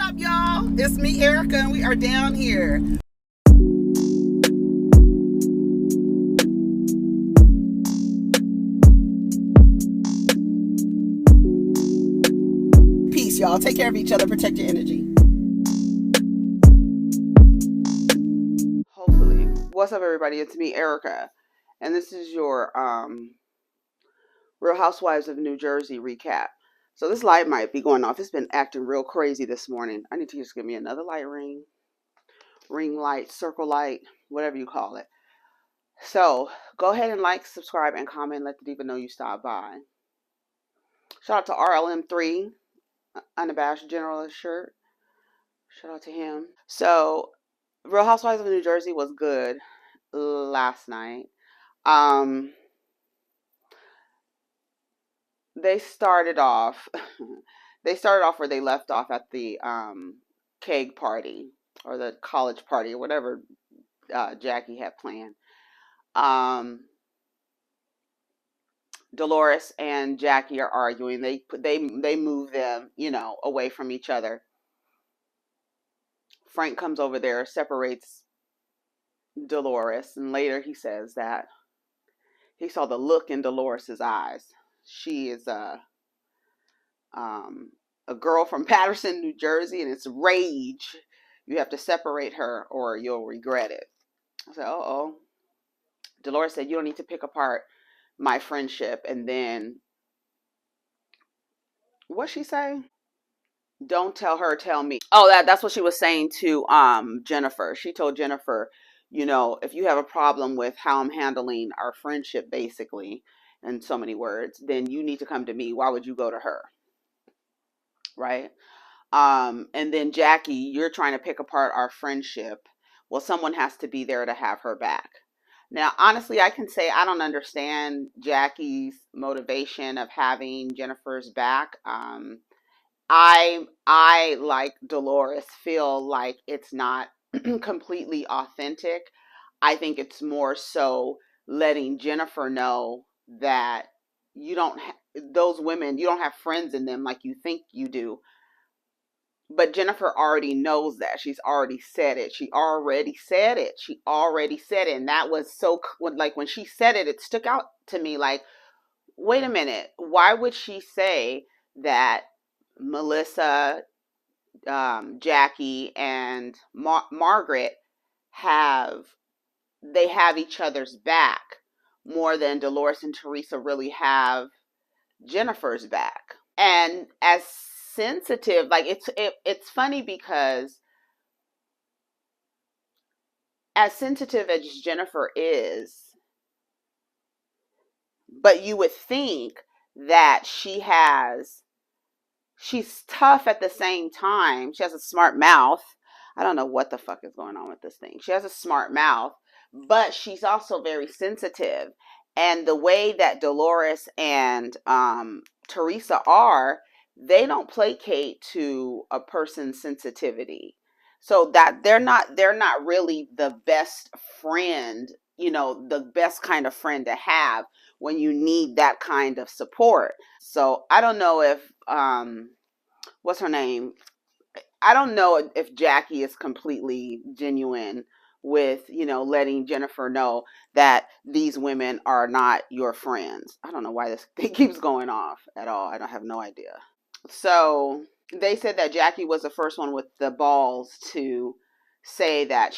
up, y'all? It's me, Erica, and we are down here. Peace, y'all. Take care of each other. Protect your energy. Hopefully. What's up, everybody? It's me, Erica, and this is your Real Housewives of New Jersey recap. So this light might be going off. It's been acting real crazy this morning. I need to just give me another light ring light, circle light, whatever you call it. So go ahead and like, subscribe, and comment. Let the diva know you stopped by. Shout out to RLM3, unabashed generalist shirt. Shout out to him. So Real Housewives of New Jersey was good last night. They started off where they left off at the keg party or the college party or whatever Jackie had planned. Dolores and Jackie are arguing. They move them, away from each other. Frank comes over there, separates Dolores, and later he says that he saw the look in Dolores's eyes. She is a girl from Paterson, New Jersey, and it's rage. You have to separate her or you'll regret it. I said, uh-oh. Dolores said, you don't need to pick apart my friendship. And then, what'd she say? Don't tell her, tell me. Oh, that's what she was saying to Jennifer. She told Jennifer, if you have a problem with how I'm handling our friendship, basically, in so many words, then you need to come to me. Why would you go to her? Right? And then Jackie, you're trying to pick apart our friendship. Well, someone has to be there to have her back. Now, honestly, I can say I don't understand Jackie's motivation of having Jennifer's back. I like Dolores feel like it's not completely authentic. I think it's more so letting Jennifer know that you don't those women, you don't have friends in them like you think you do. But Jennifer already knows that. She's already said it. She already said it. And that was so, like, when she said it, it stuck out to me like, wait a minute. Why would she say that Melissa, Jackie, and Margaret have each other's back more than Dolores and Teresa really have Jennifer's back? And as sensitive, like, it's funny because as sensitive as Jennifer is, but you would think that she's tough at the same time. She has a smart mouth. I don't know what the fuck is going on with this thing. She has a smart mouth, but she's also very sensitive. And the way that Dolores and Teresa are, they don't placate to a person's sensitivity. So that they're not really the best friend, the best kind of friend to have when you need that kind of support. So I don't know if what's her name? I don't know if Jackie is completely genuine with, letting Jennifer know that these women are not your friends. I don't know why this thing keeps going off at all. I don't have no idea. So they said that Jackie was the first one with the balls to say that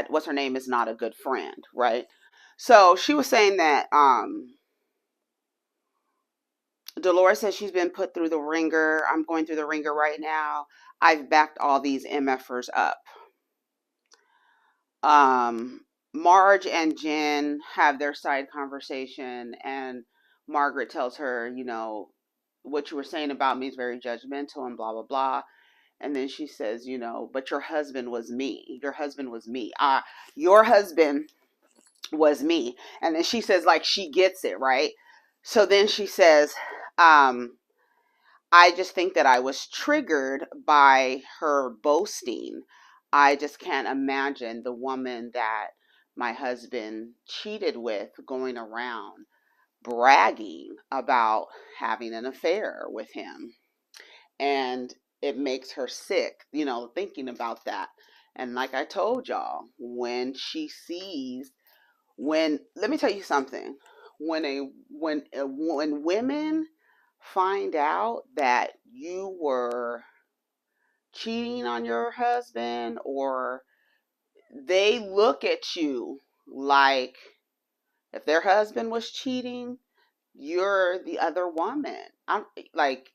what's her name is not a good friend, right? So she was saying that Dolores says she's been put through the ringer. I'm going through the ringer right now. I've backed all these MFers up. Marge and Jen have their side conversation, and Margaret tells her, what you were saying about me is very judgmental and blah, blah, blah. And then she says, but your husband was me. Your husband was me. Your husband was me. And then she says, like, she gets it, right? So then she says, I just think that I was triggered by her boasting. I just can't imagine the woman that my husband cheated with going around bragging about having an affair with him. And it makes her sick, thinking about that. And like I told y'all, when she sees, let me tell you something, when women find out that you were cheating on your husband, or they look at you like, if their husband was cheating, you're the other woman. I'm like,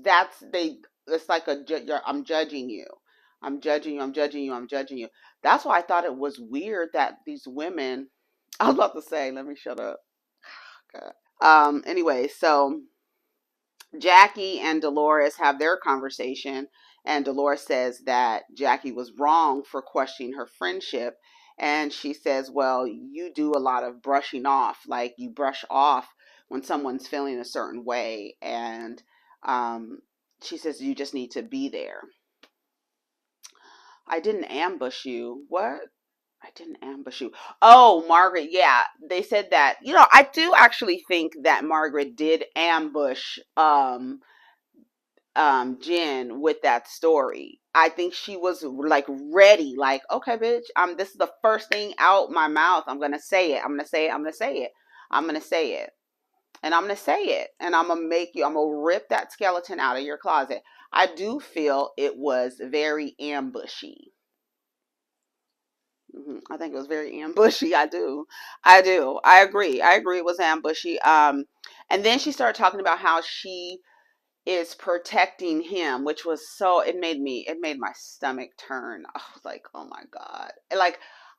that's they. It's like I'm judging you. I'm judging you. I'm judging you. I'm judging you. That's why I thought it was weird that these women. I was about to say, let me shut up. God. Anyway, so Jackie and Dolores have their conversation, and Dolores says that Jackie was wrong for questioning her friendship. And she says, well, you do a lot of brushing off, like you brush off when someone's feeling a certain way. And she says, you just need to be there. I didn't ambush you. What? I didn't ambush you. Oh, Margaret. Yeah, they said that. I do actually think that Margaret did ambush Jen with that story. I think she was like ready, like, okay, bitch, this is the first thing out my mouth. I'm gonna say it. I'm gonna say it. I'm gonna say it. I'm gonna say it. And I'm gonna say it. And I'm gonna rip that skeleton out of your closet. I do feel it was very ambushy. I think it was very ambushy. I do. I do. I agree. I agree it was ambushy. And then she started talking about how she is protecting him, which was it made my stomach turn. I was like, oh my God. Like,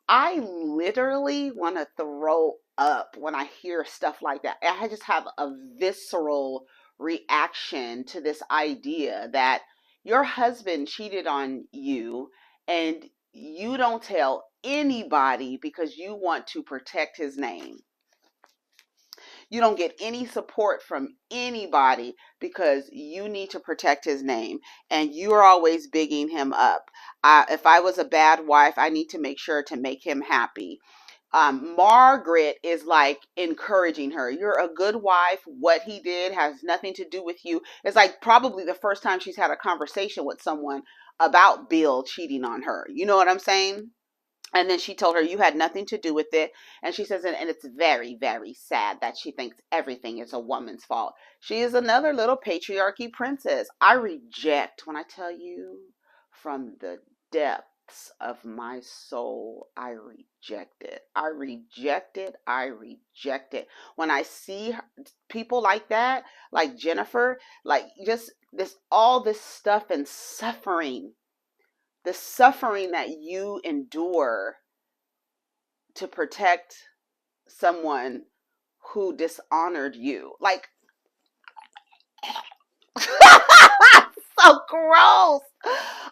I literally want to throw up when I hear stuff like that. I just have a visceral reaction to this idea that your husband cheated on you and you don't tell anybody because you want to protect his name. You don't get any support from anybody because you need to protect his name, and you're always bigging him up. If I was a bad wife, I need to make sure to make him happy. Margaret is like encouraging her. You're a good wife. What he did has nothing to do with you. It's like probably the first time she's had a conversation with someone about Bill cheating on her. You know what I'm saying? And then she told her, you had nothing to do with it. And she says, and it's very, very sad that she thinks everything is a woman's fault. She is another little patriarchy princess. I reject, when I tell you from the depths of my soul, I reject it. I reject it. I reject it. When I see people like that, like Jennifer, like just all this stuff and suffering, the suffering that you endure to protect someone who dishonored you. Like, so gross.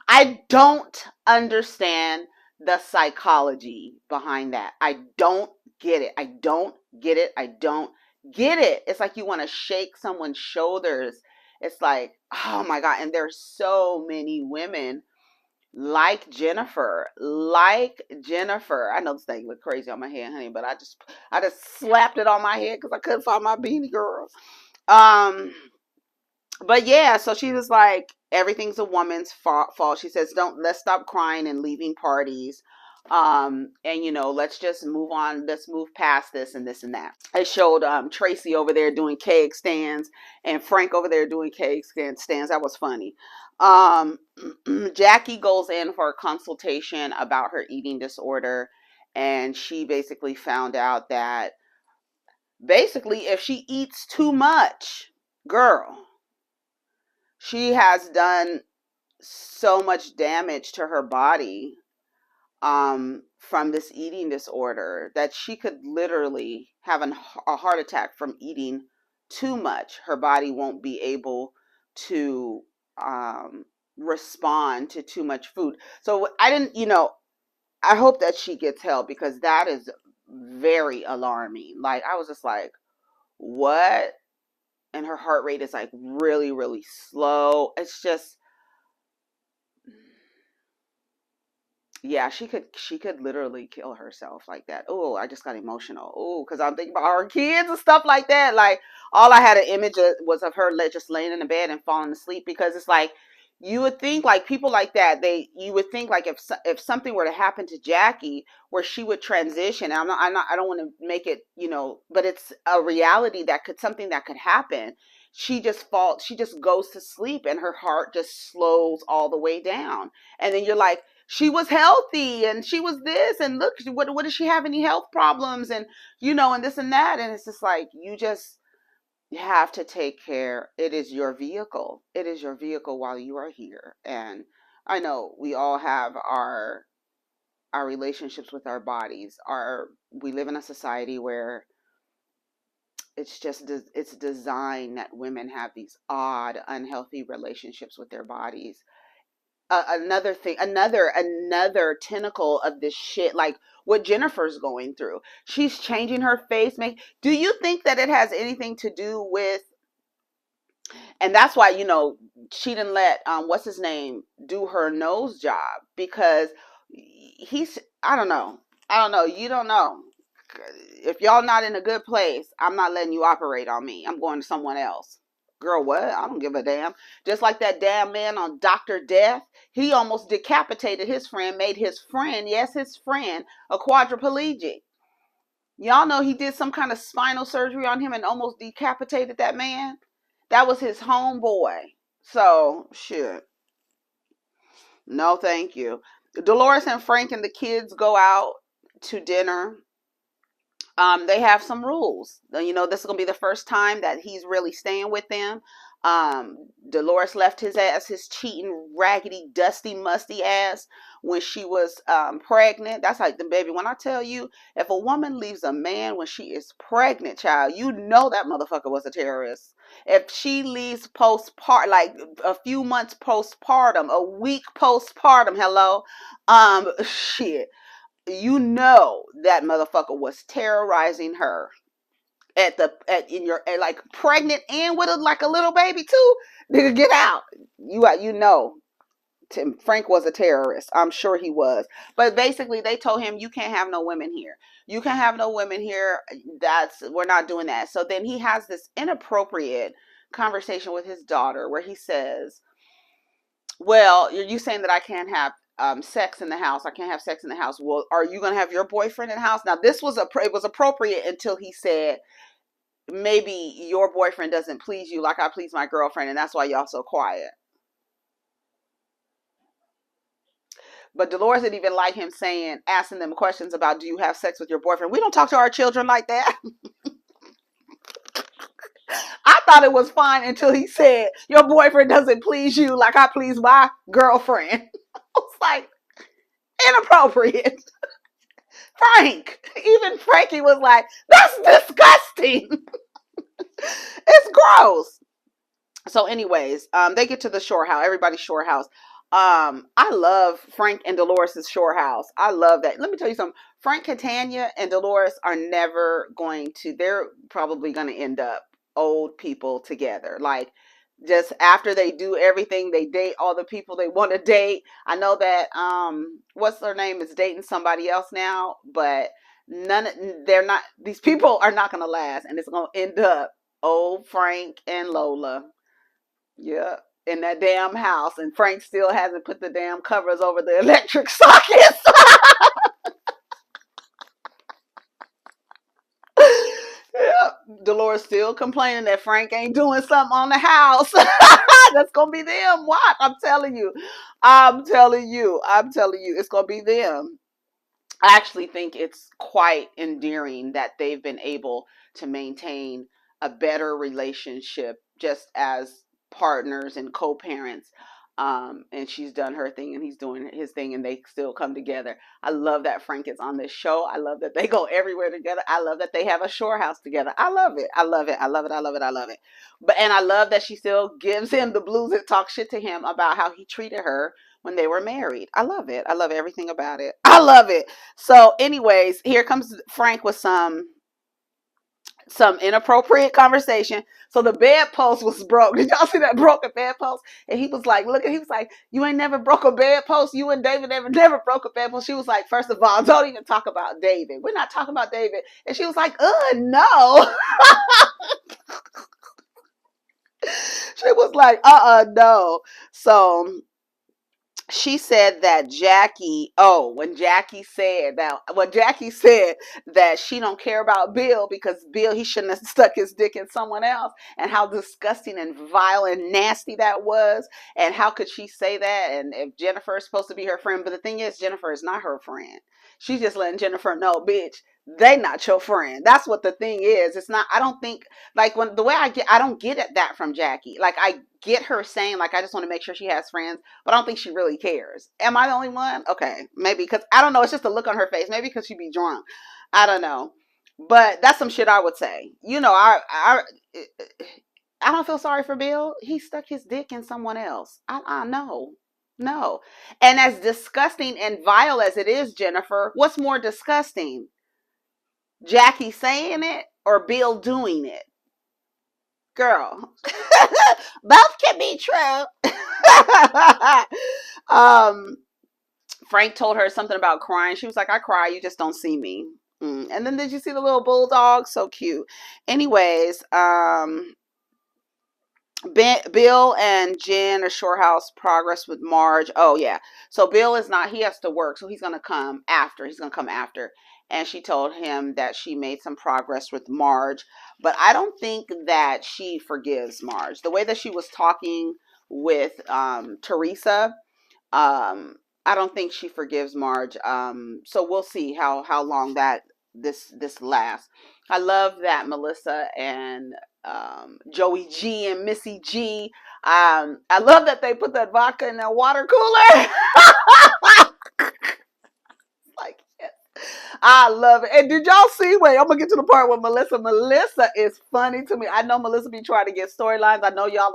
I don't understand the psychology behind that. I don't get it. I don't get it. I don't get it. It's like you want to shake someone's shoulders. It's like, oh my God. And there's so many women like Jennifer, I know this thing look crazy on my head, honey, but I just slapped it on my head because I couldn't find my beanie, girl. Um, but yeah, so she was like, everything's a woman's fault. She says, let's stop crying and leaving parties. And let's just move on. Let's move past this and this and that. It showed Tracy over there doing keg stands and Frank over there doing keg stands. That was funny. Um, Jackie goes in for a consultation about her eating disorder, and she basically found out that basically if she eats too much, girl, she has done so much damage to her body from this eating disorder that she could literally have a heart attack from eating too much. Her body won't be able to respond to too much food. So I hope that she gets help because that is very alarming. Like, I was just like, what? And her heart rate is like really, really slow. It's just, yeah, she could literally kill herself like that. Oh, I just got emotional. Oh, because I'm thinking about her kids and stuff like that. Like, all I had an image was of her just laying in the bed and falling asleep, because it's like, You would think like people like that, you would think like if something were to happen to Jackie where she would transition. I don't want to make it, but it's a reality that something that could happen. She just goes to sleep and her heart just slows all the way down. And then you're like, she was healthy and she was this, and look, what does she have, any health problems, and and this and that. And it's just like, you have to take care. It is your vehicle. It is your vehicle while you are here. And I know we all have our relationships with our bodies. We live in a society where it's designed that women have these odd, unhealthy relationships with their bodies. Another thing, another tentacle of this shit, like what Jennifer's going through. She's changing her face. Do you think that it has anything to do with? And that's why, she didn't let what's his name do her nose job, because I don't know. You don't know. If y'all not in a good place, I'm not letting you operate on me. I'm going to someone else. Girl, what? I don't give a damn. Just like that damn man on Dr. Death, he almost decapitated his friend, made his friend, yes, his friend, a quadriplegic. Y'all know he did some kind of spinal surgery on him and almost decapitated that man. That was his homeboy. So, shit. No, thank you. Dolores and Frank and the kids go out to dinner. They have some rules. This is going to be the first time that he's really staying with them. Dolores left his ass, his cheating, raggedy, dusty, musty ass when she was pregnant. That's like, the baby, when I tell you, if a woman leaves a man when she is pregnant, child, that motherfucker was a terrorist. If she leaves postpartum, like a few months postpartum, a week postpartum, hello, shit, that motherfucker was terrorizing her like pregnant and with like a little baby too. Nigga, get out. Frank was a terrorist. I'm sure he was. But basically they told him, you can't have no women here. You can't have no women here. We're not doing that. So then he has this inappropriate conversation with his daughter where he says, well, you saying that I can't have sex in the house. I can't have sex in the house. Well, are you going to have your boyfriend in the house? Now, it was appropriate until he said, maybe your boyfriend doesn't please you like I please my girlfriend, and that's why y'all so quiet. But Dolores didn't even like him asking them questions about, do you have sex with your boyfriend? We don't talk to our children like that. I thought it was fine until he said, your boyfriend doesn't please you like I please my girlfriend. I was like, inappropriate. Frank, even Frankie was like, that's disgusting. It's gross. So anyways, they get to the shore house, everybody's shore house. I love Frank and Dolores' shore house. I love that. Let me tell you something. Frank, Catania, and Dolores are they're probably going to end up old people together. Like, just after they do everything, they date all the people they want to date. I know that, what's their name is dating somebody else now, but these people are not going to last, and it's going to end up old Frank and Lola. Yeah. In that damn house, and Frank still hasn't put the damn covers over the electric sockets. Yeah. Dolores still complaining that Frank ain't doing something on the house. That's gonna be them. What? I'm telling you, it's gonna be them. I actually think it's quite endearing that they've been able to maintain a better relationship just as partners and co-parents. And she's done her thing and he's doing his thing, and they still come together. I love that Frank is on this show. I love that they go everywhere together. I love that they have a shore house together. I love it. I love it. I love it. I love it. I love it. And I love that she still gives him the blues and talks shit to him about how he treated her when they were married. I love it. I love everything about it. I love it. So anyways, here comes Frank with some inappropriate conversation. So the bedpost was broke. Did y'all see that broken bedpost? And he was like, you ain't never broke a bedpost. You and David never broke a bedpost. She was like, first of all, don't even talk about David. We're not talking about David. And she was like, no. She was like, no. So she said that when Jackie said that she don't care about Bill because Bill, he shouldn't have stuck his dick in someone else, and how disgusting and vile and nasty that was, and how could she say that, and if Jennifer is supposed to be her friend, but the thing is, Jennifer is not her friend. She's just letting Jennifer know, bitch, they not your friend. That's what the thing is. It's not, I don't think, like, when the way I don't get at that from Jackie. Like, I get her saying, like, I just want to make sure she has friends, but I don't think she really cares. Am I the only one? Okay, maybe because I don't know. It's just a look on her face. Maybe because she be drunk. I don't know. But that's some shit I would say. I don't feel sorry for Bill. He stuck his dick in someone else. I know. No. And as disgusting and vile as it is, Jennifer, what's more disgusting? Jackie saying it or Bill doing it? Girl. Both can be true. um Frank told her something about crying. She was like, I cry, you just don't see me. And then did you see the little bulldog? So cute. Anyways, Bill and Jen are Shorehouse progress with Marge. Oh yeah. So Bill is not, he has to work, so he's gonna come after. And she told him that she made some progress with Marge. But I don't think that she forgives Marge. The way that she was talking with Teresa, I don't think she forgives Marge. So we'll see how long that this lasts. I love that Melissa and Joey G and Missy G. I love that they put that vodka in that water cooler. Like, yes. I love it. And did y'all see? Wait, I'm gonna get to the part with Melissa. Melissa is funny to me. I know Melissa be trying to get storylines. I know y'all.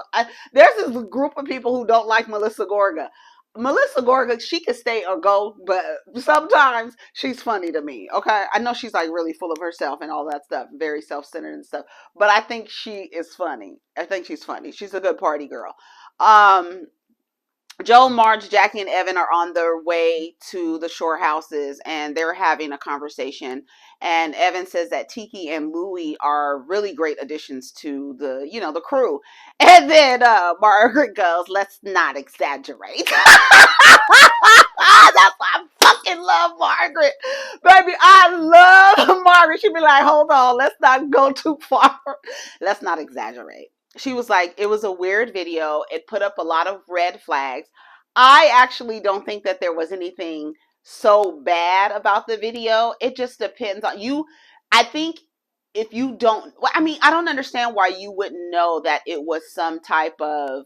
There's this group of people who don't like Melissa Gorga. Melissa Gorga, she could stay or go, but sometimes she's funny to me. Okay, I know she's like really full of herself and all that stuff, very self-centered and stuff. But I think she is funny. I think she's funny. She's a good party girl. Um, Joe, Marge, Jackie, and Evan are on their way to the Shore houses, and they're having a conversation. And Evan says that Tiki and Louie are really great additions to the crew. And then Margaret goes, "Let's not exaggerate." That's why I fucking love Margaret, baby. I love Margaret. She'd be like, "Hold on, let's not go too far. Let's not exaggerate." She was like, it was a weird video. It put up a lot of red flags. I actually don't think that there was anything so bad about the video. It just depends on you. I think if you don't, I mean, I don't understand why you wouldn't know that it was some type of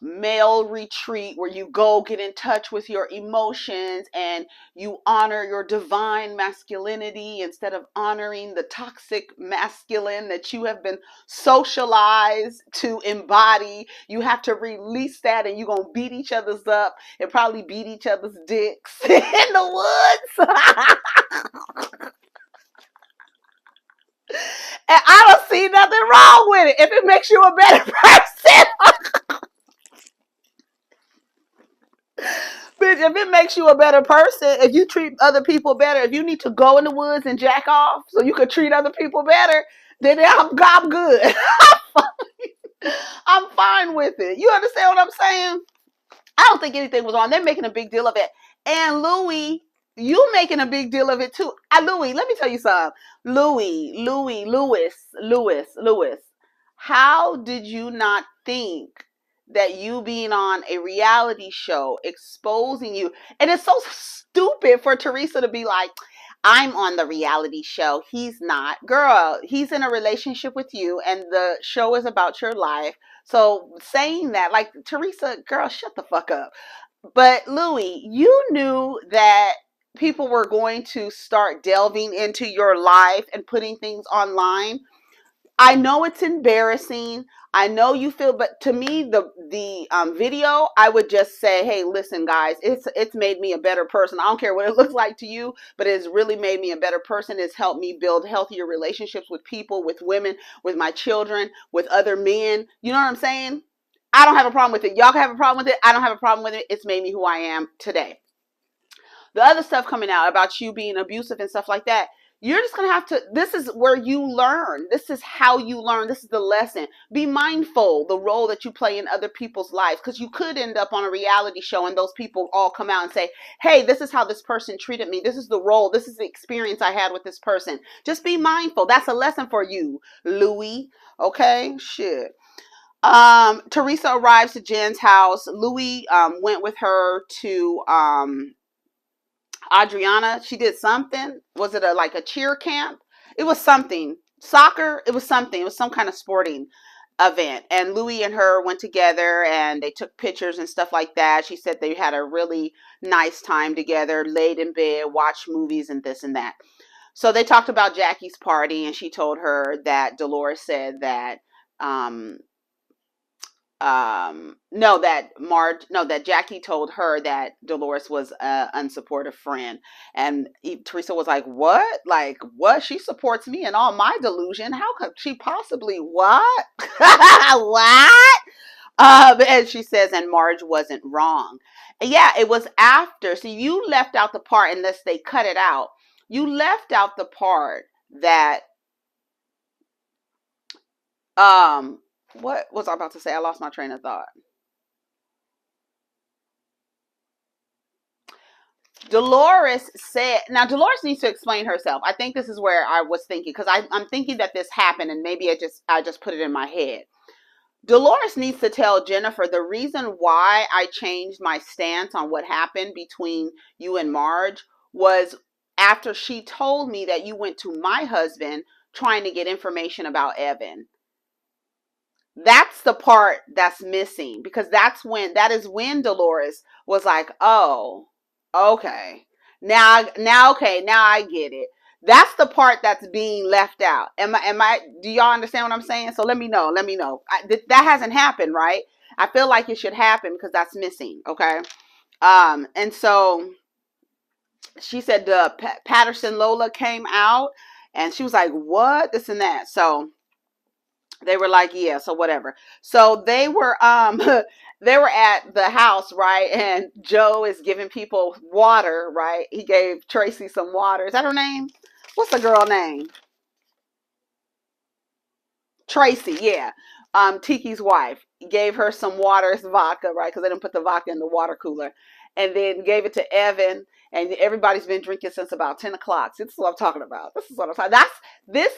male retreat where you go get in touch with your emotions and you honor your divine masculinity instead of honoring the toxic masculine that you have been socialized to embody. You have to release that, and you're gonna beat each other's up and probably beat each other's dicks in the woods. And I don't see nothing wrong with it if it makes you a better person. Bitch, if it makes you a better person, if you treat other people better, if you need to go in the woods and jack off so you could treat other people better, then I'm good. I'm fine with it. You understand what I'm saying? I don't think anything was wrong. They're making a big deal of it. And Louie, you making a big deal of it too. Louie, let me tell you something. Louis. How did you not think that you being on a reality show exposing you? And it's so stupid for Teresa to be like, I'm on the reality show. He's not. Girl, he's in a relationship with you and the show is about your life. So saying that, like, Teresa, girl, shut the fuck up. But Louie, you knew that people were going to start delving into your life and putting things online. I know it's embarrassing. I know you feel, but to me, the video, I would just say, hey, listen, guys, it's made me a better person. I don't care what it looks like to you, but it's really made me a better person. It's helped me build healthier relationships with people, with women, with my children, with other men. You know what I'm saying? I don't have a problem with it. Y'all can have a problem with it. I don't have a problem with it. It's made me who I am today. The other stuff coming out about you being abusive and stuff like that, You're just going to have to, this is where you learn. This is how you learn. This is the lesson. Be mindful the role that you play in other people's lives, because you could end up on a reality show and those people all come out and say, hey, this is how this person treated me. This is the role. This is the experience I had with this person. Just be mindful. That's a lesson for you, Louie. Okay? Shit. Teresa arrives to Jen's house. Louie went with her to Adriana. She did something. Was it like a cheer camp? It was something. Soccer? It was something. It was some kind of sporting event. And Louie and her went together and they took pictures and stuff like that. She said they had a really nice time together, laid in bed, watched movies and this and that. So they talked about Jackie's party, and she told her that Dolores said that that Jackie told her that Dolores was an unsupportive friend. And Teresa was like, what? Like, what? She supports me and all my delusion. How could she possibly, what? What? And she says, and Marge wasn't wrong. Yeah, it was after. So you left out the part, unless they cut it out. You left out the part that, what was I about to say? I lost my train of thought. Dolores said, now Dolores needs to explain herself. I think this is where I was thinking, because I'm thinking that this happened and maybe I just put it in my head. Dolores needs to tell Jennifer the reason why I changed my stance on what happened between you and Marge was after she told me that you went to my husband trying to get information about Evan. That's the part that's missing, because that is when Dolores was like, oh, okay. Now I get it. That's the part that's being left out. Do y'all understand what I'm saying? So let me know. That hasn't happened, right? I feel like it should happen because that's missing. Okay. And so she said the Patterson Lola came out and she was like, what? This and that. So they were like, yeah, so whatever. So they were they were at the house, right? And Joe is giving people water, right? He gave Tracy some water. Is that her name? What's the girl name? Tracy, yeah. Tiki's wife. Gave her some water, it's vodka, right? Because they didn't put the vodka in the water cooler. And then gave it to Evan. And everybody's been drinking since about 10 o'clock. This is what I'm talking about. This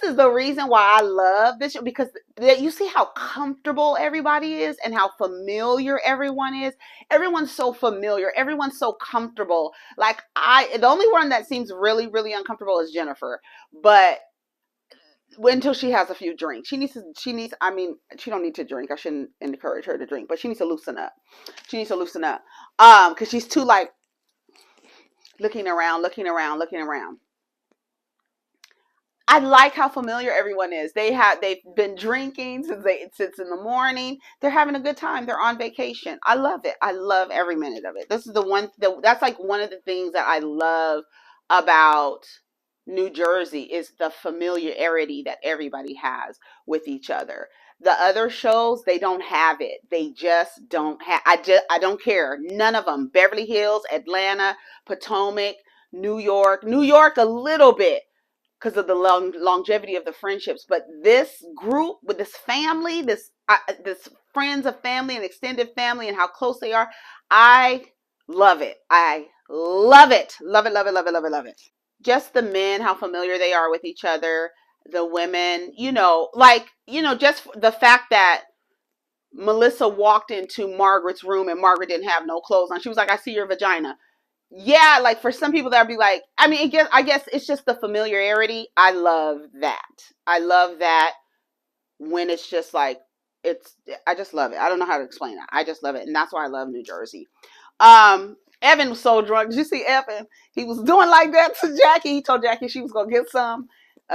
is the reason why I love this show, because you see how comfortable everybody is and how familiar everyone is. Everyone's so familiar. Everyone's so comfortable. Like the only one that seems really, really uncomfortable is Jennifer. But until she has a few drinks. I mean, she don't need to drink. I shouldn't encourage her to drink, but she needs to loosen up. Because she's too like looking around. I like how familiar everyone is. They've been drinking since in the morning. They're having a good time. They're on vacation. I love it. I love every minute of it. This is that's like one of the things that I love about New Jersey is the familiarity that everybody has with each other. The other shows, they don't have it. They just don't have. I don't care. None of them. Beverly Hills, Atlanta, Potomac, New York a little bit because of the longevity of the friendships. But this group with this family, this friends of family and extended family and how close they are, I love it. I love it. Love it, love it, love it, love it, love it. Just the men, how familiar they are with each other. The women, just the fact that Melissa walked into Margaret's room and Margaret didn't have no clothes on. She was like, I see your vagina. Yeah, like for some people that would be like, I mean, I guess it's just the familiarity. I love that when it's just like, I just love it. I don't know how to explain it. I just love it. And that's why I love New Jersey. Evan was so drunk. Did you see Evan? He was doing like that to Jackie. He told Jackie she was going to get some.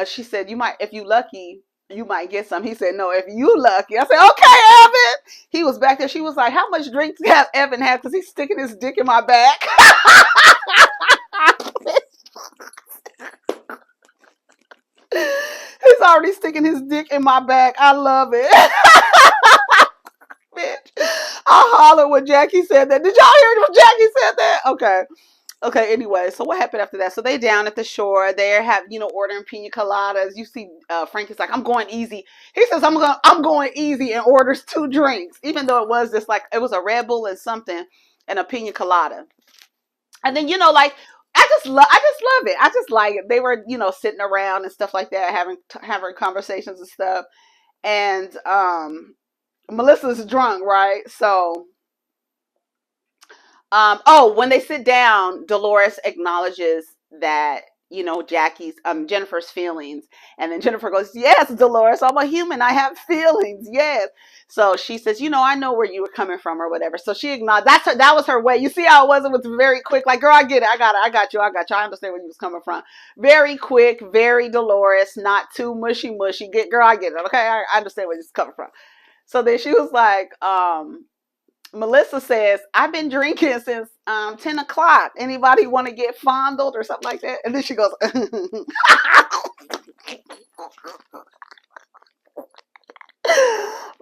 She said, if you lucky, you might get some. He said, no, if you lucky. I said, okay, Evan. He was back there. She was like, how much drinks have Evan had? Because he's sticking his dick in my back. He's already sticking his dick in my back. I love it. Bitch. I hollered when Jackie said that. Did y'all hear when Jackie said that? Okay. Okay, anyway, so what happened after that? So they down at the shore. They have, ordering pina coladas. You see, Frank is like, I'm going easy. He says, I'm going easy, and orders 2 drinks, even though it was just like it was a Red Bull and something and a pina colada. And then like I just love it. I just like it. They were sitting around and stuff like that, having conversations and stuff. And Melissa's drunk, right? So when they sit down, Dolores acknowledges that, Jackie's, Jennifer's feelings. And then Jennifer goes, yes, Dolores, I'm a human. I have feelings. Yes. So she says, I know where you were coming from or whatever. So she acknowledged that was her way. You see how it was? It was very quick. Like, girl, I get it. I got it. I got you. I understand where you was coming from. Very quick, very Dolores, not too mushy. Girl, I get it. Okay. I understand where you was coming from. So then she was like, Melissa says, I've been drinking since 10 o'clock. Anybody want to get fondled or something like that? And then she goes, baby,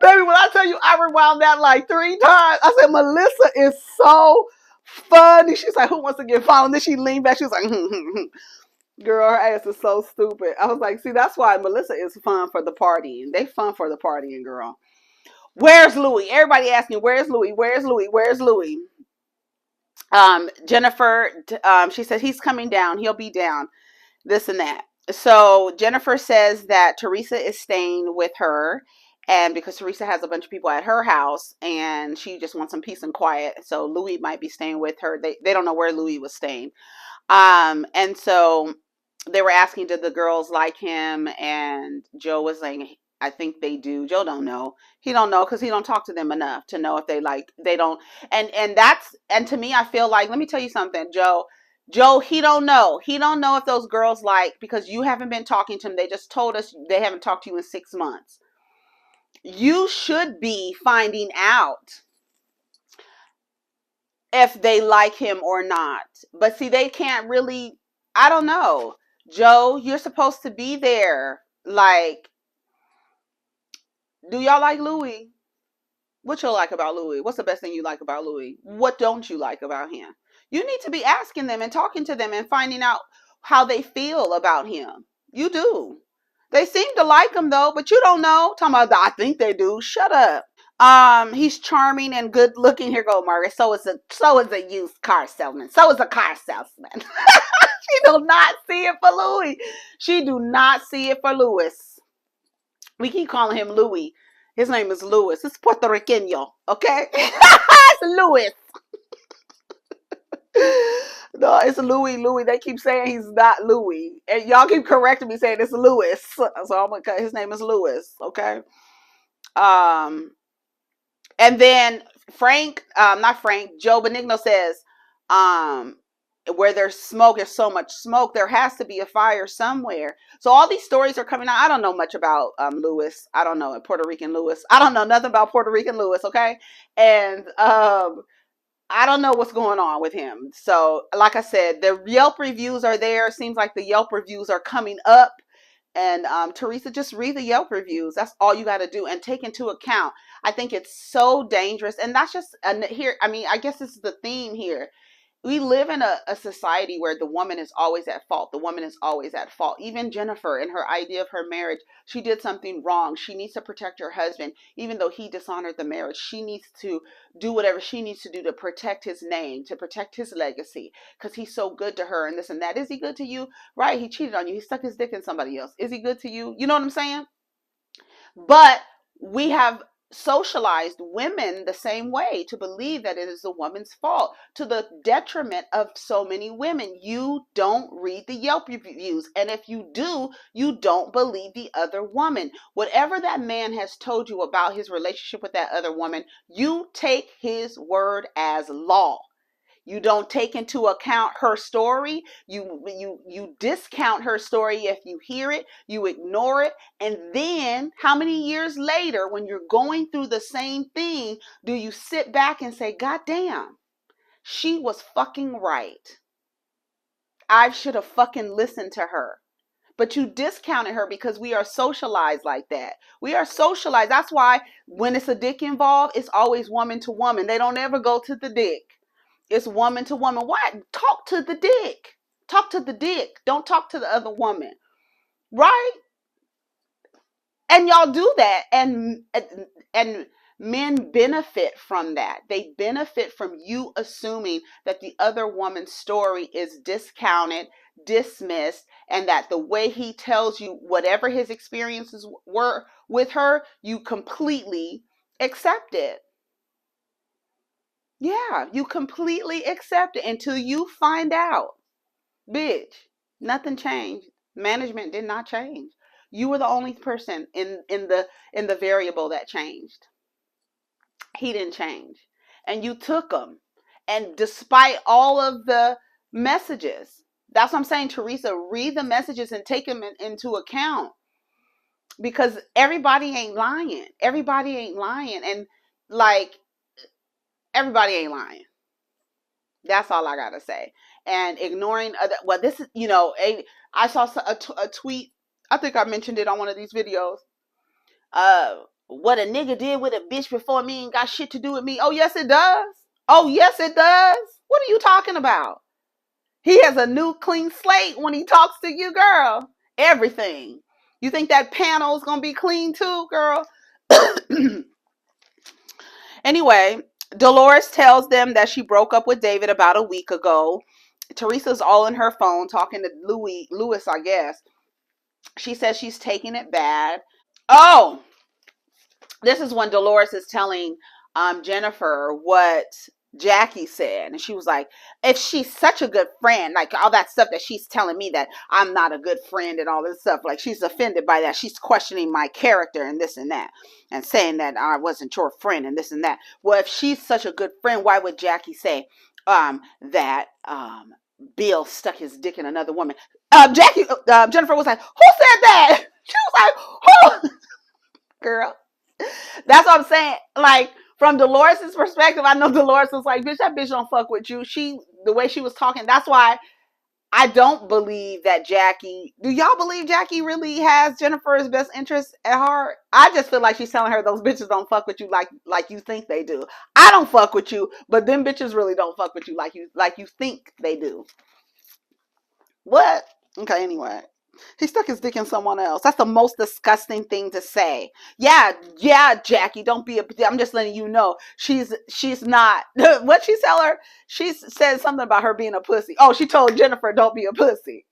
when I tell you I rewound that like 3 times, I said, Melissa is so funny. She's like, who wants to get fondled? And then she leaned back. She was like, girl, her ass is so stupid. I was like, see, that's why Melissa is fun for the partying. They fun for the partying, girl. Where's Louie? Everybody asking, where's Louie? Where's Louie? Where's Louie? Jennifer, she said, he's coming down. He'll be down. This and that. So Jennifer says that Teresa is staying with her, and because Teresa has a bunch of people at her house and she just wants some peace and quiet. So Louie might be staying with her. They don't know where Louie was staying. And so they were asking, did the girls like him? And Joe was saying, I think they do. Joe don't know. He don't know because he don't talk to them enough to know if they don't. And to me, I feel like, let me tell you something, Joe, he don't know. He don't know if those girls because you haven't been talking to him. They just told us they haven't talked to you in 6 months. You should be finding out if they like him or not. But see, they can't really, I don't know. Joe, you're supposed to be there. Do y'all like Louie? What you like about Louie? What's the best thing you like about Louie? What don't you like about him? You need to be asking them and talking to them and finding out how they feel about him. You do. They seem to like him though, but you don't know. Talking about, I think they do. Shut up. He's charming and good looking. Here go Margaret. So is a used car salesman. So is a car salesman. She do not see it for Louie. She do not see it for Louis. We keep calling him Louie. His name is Louis. It's Puerto Riqueño, okay? It's Louis. No, it's Louis. They keep saying he's not Louis. And y'all keep correcting me saying it's Louis. So I'm going to, his name is Louis, okay? And then Joe Benigno says, where there's so much smoke, there has to be a fire somewhere. So all these stories are coming out. I don't know much about Louis. I don't know Puerto Rican Louis. I don't know nothing about Puerto Rican Louis, okay? And I don't know what's going on with him. So like I said, the Yelp reviews are there. It seems like the Yelp reviews are coming up. And Teresa, just read the Yelp reviews. That's all you got to do, and take into account. I think it's so dangerous. And that's just here. I mean, I guess this is the theme here. We live in a society where the woman is always at fault. The woman is always at fault. Even Jennifer, in her idea of her marriage, she did something wrong. She needs to protect her husband. Even though he dishonored the marriage, she needs to do whatever she needs to do to protect his name, to protect his legacy, because he's so good to her and this and that. Is he good to you? Right? He cheated on you. He stuck his dick in somebody else. Is he good to you? You know what I'm saying? But we have socialized women the same way to believe that it is the woman's fault, to the detriment of so many women. You don't read the Yelp reviews, and if you do, you don't believe the other woman. Whatever that man has told you about his relationship with that other woman, you take his word as law. You don't take into account her story. You discount her story if you hear it. You ignore it. And then how many years later, when you're going through the same thing, do you sit back and say, God damn, she was fucking right. I should have fucking listened to her. But you discounted her because we are socialized like that. We are socialized. That's why when it's a dick involved, it's always woman to woman. They don't ever go to the dick. It's woman to woman. Why? Talk to the dick. Talk to the dick. Don't talk to the other woman. Right? And y'all do that, and men benefit from that. They benefit from you assuming that the other woman's story is discounted, dismissed, and that the way he tells you whatever his experiences were with her, you completely accept it. Yeah, you completely accept it until you find out. Bitch, nothing changed. Management did not change. You were the only person in the variable that changed. He didn't change. And you took him. And despite all of the messages, that's what I'm saying, Teresa, read the messages and take them into account, because everybody ain't lying. Everybody ain't lying. And like, everybody ain't lying. That's all I gotta say. And ignoring other, well, this is, I saw a tweet. I think I mentioned it on one of these videos. What a nigga did with a bitch before me ain't got shit to do with me. Oh yes, it does. Oh yes, it does. What are you talking about? He has a new clean slate when he talks to you, girl. Everything. You think that panel is gonna be clean too, girl? Anyway, Dolores tells them that she broke up with David about a week ago. Teresa's all in her phone talking to Lewis, I guess. She says she's taking it bad. Oh, this is when Dolores is telling Jennifer what Jackie said. And she was like, if she's such a good friend, like all that stuff that she's telling me that I'm not a good friend and all this stuff, like she's offended by that. She's questioning my character and this and that, and saying that I wasn't your friend and this and that. Well, if she's such a good friend, why would Jackie say that Bill stuck his dick in another woman? Jennifer was like, who said that? She was like, who? Girl. That's what I'm saying. Like, from Dolores' perspective, I know Dolores was like, bitch, that bitch don't fuck with you. The way she was talking, that's why I don't believe that Jackie, do y'all believe Jackie really has Jennifer's best interest at heart? I just feel like she's telling her those bitches don't fuck with you like you think they do. I don't fuck with you, but them bitches really don't fuck with you like you think they do. What? Okay, anyway. He stuck his dick in someone else. That's the most disgusting thing to say. Yeah, Jackie, don't be I'm just letting you know. She's not. What she tell her? She said something about her being a pussy. Oh, she told Jennifer, don't be a pussy.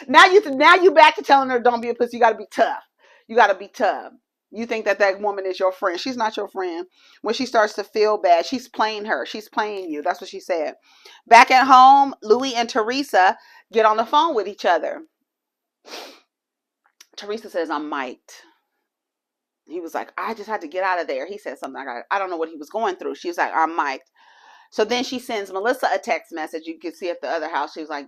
Now you back to telling her don't be a pussy. You got to be tough. You got to be tough. You think that woman is your friend. She's not your friend. When she starts to feel bad, she's playing her. She's playing you. That's what she said. Back at home, Louie and Teresa get on the phone with each other. Teresa says, I'm mic'd. He was like, I just had to get out of there. He said something. I don't know what he was going through. She was like, I'm mic'd. So then she sends Melissa a text message. You can see at the other house. She was like,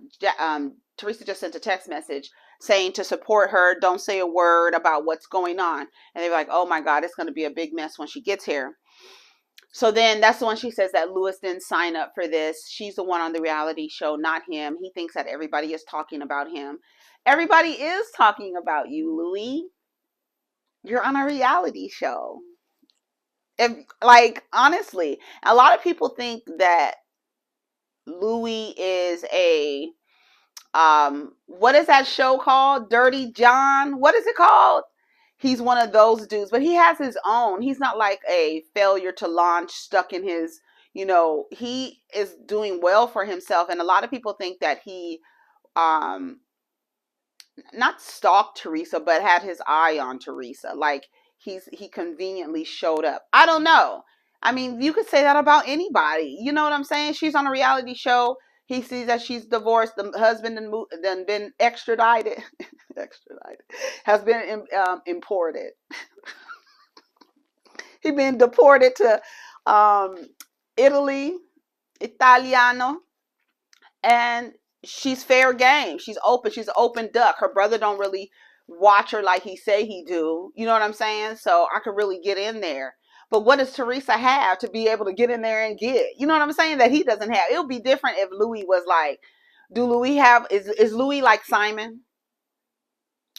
Teresa just sent a text message saying to support her. Don't say a word about what's going on. And they're like, oh my God, it's going to be a big mess when she gets here. So then that's the one she says that Lewis didn't sign up for this. She's the one on the reality show, not him. He thinks that everybody is talking about him. Everybody is talking about you, Louie. You're on a reality show. Honestly, a lot of people think that Louie is a what is that show called? Dirty John? What is it called? He's one of those dudes, but he has his own. He's not like a failure to launch stuck in his, he is doing well for himself. And a lot of people think that he not stalked Teresa, but had his eye on Teresa. Like he conveniently showed up. I don't know. I mean, you could say that about anybody. You know what I'm saying? She's on a reality show. He sees that she's divorced. The husband then been extradited. Has been imported. He been deported to Italy, Italiano, and she's fair game. She's open. She's an open duck. Her brother don't really watch her like he say he do. You know what I'm saying? So I could really get in there. But what does Teresa have to be able to get in there and get? You know what I'm saying? That he doesn't have. It would be different if Louie was like, do Louie have, is Louie like Simon?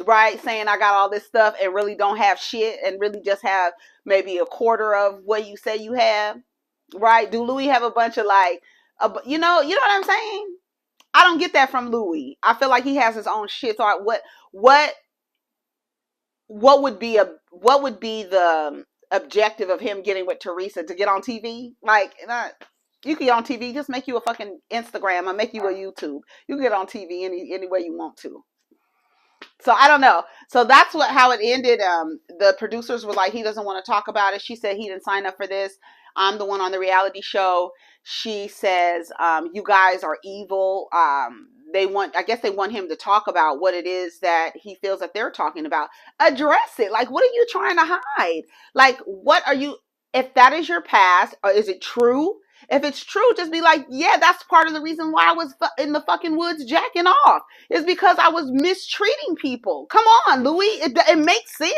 Right? Saying I got all this stuff and really don't have shit and really just have maybe a quarter of what you say you have. Right? Do Louie have a bunch of like You know what I'm saying? I don't get that from Louis. I feel like he has his own shit. So what what would be the objective of him getting with Teresa to get on TV? Like, you can get on TV. Just make you a fucking Instagram or make you a YouTube. You can get on TV any way you want to. So I don't know. So that's how it ended. The producers were like, he doesn't want to talk about it. She said he didn't sign up for this. I'm the one on the reality show. She says, you guys are evil. I guess they want him to talk about what it is that he feels that they're talking about. Address it. Like, what are you trying to hide? Like, what are you, if that is your past, or is it true? If it's true, just be like, yeah, that's part of the reason why I was in the fucking woods jacking off. Is because I was mistreating people. Come on, Louis. It makes sense.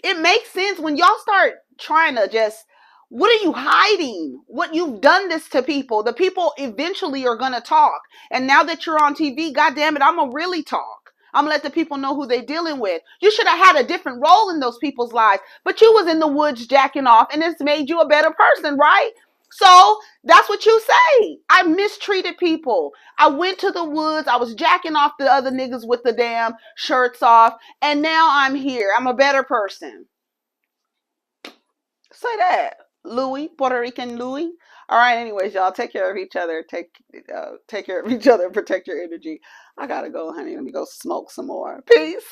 It makes sense when y'all start trying to just, what are you hiding? What, you've done this to people. The people eventually are going to talk. And now that you're on TV, God damn it, I'm going to really talk. I'm going to let the people know who they're dealing with. You should have had a different role in those people's lives. But you was in the woods jacking off, and it's made you a better person, right? So that's what you say. I mistreated people. I went to the woods. I was jacking off the other niggas with the damn shirts off. And now I'm here. I'm a better person. Say that, Louis, Puerto Rican Louis. All right. Anyways, y'all take care of each other. Take care of each other and protect your energy. I gotta go, honey. Let me go smoke some more. Peace.